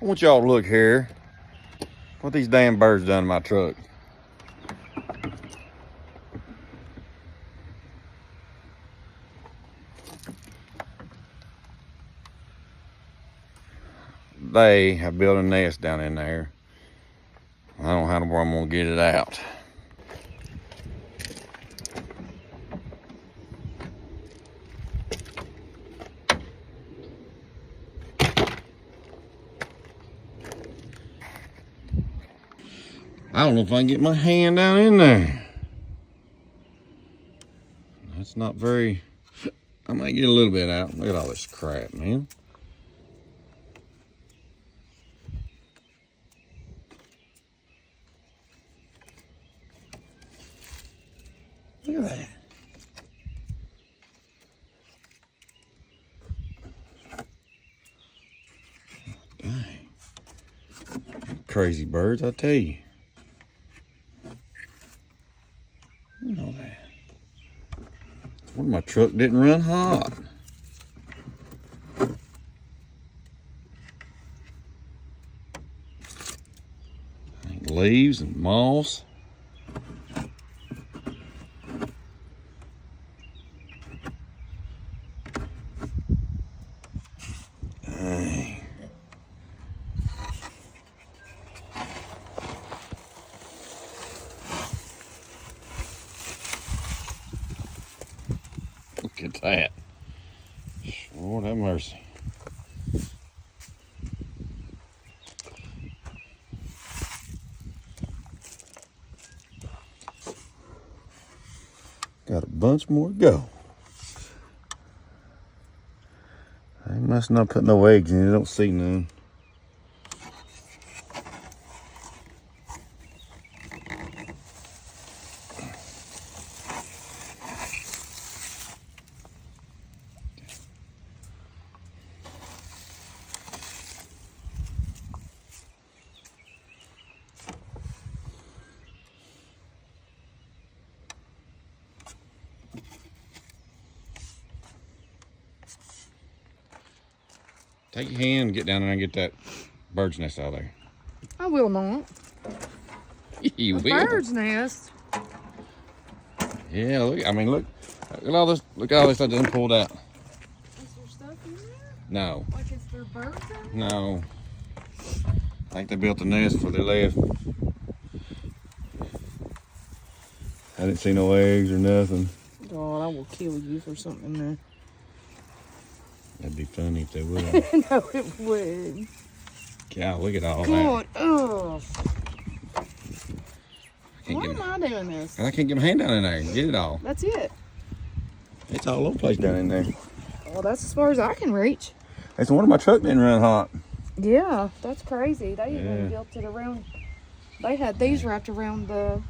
I want y'all to look here. What these damn birds done to my truck. They have built a nest down in there. I don't know where I'm gonna get it out. I don't know if I can get my hand down in there. That's not very, I might get a little bit out. Look at all this crap, man. Look at that. Dang. Crazy birds, I tell you. You know that. Well, my truck didn't run hot. Leaves and moss. Dang. Look at that. Lord have mercy. Got a bunch more to go. They must not put no eggs in it. I don't see none. Take your hand and get down there and get that bird's nest out of there. I will not. You will. Bird's nest. Yeah, look. I mean, look at all this. Look at all this I done pulled out. Is there stuff in there? No. Like is there birds in there? No. I think they built the nest before they left. I didn't see no eggs or nothing. God, I will kill you for something in there. That'd be funny if they would. No, it would. God, look at all God, ugh. that. Why am I doing this? I can't get my hand down in there and get it all. That's it. It's all over the place down in there. Well, that's as far as I can reach. It's one of my truck didn't run hot. Yeah, that's crazy. They Yeah. even built it around. They had these wrapped around the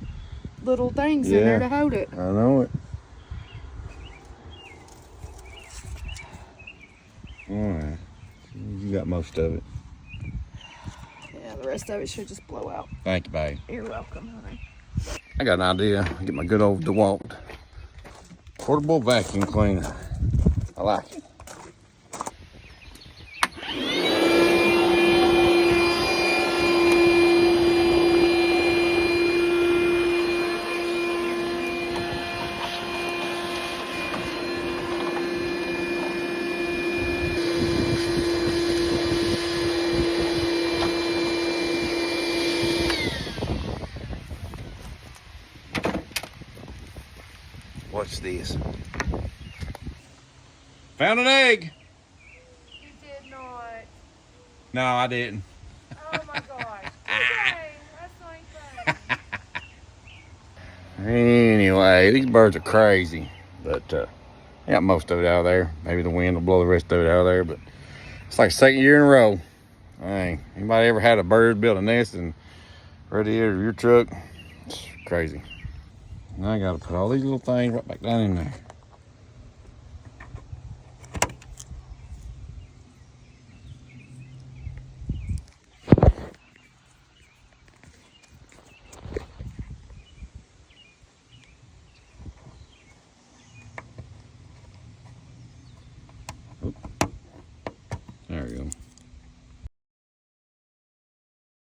little things in Yeah. there to hold it. I know it. All right. You got most of it. Yeah, the rest of it should just blow out. Thank you, babe. You're welcome, honey. I got an idea. Get my good old DeWalt portable vacuum cleaner. I like it. Watch this. Found an egg. You did not. No, I didn't. Oh my gosh. Okay, that's not anything. Anyway, these birds are crazy, but I got most of it out of there. Maybe the wind will blow the rest of it out of there, but it's like the second year in a row. Dang, anybody ever had a bird build a nest in radiator of your truck? It's crazy. Now I gotta put all these little things right back down in there.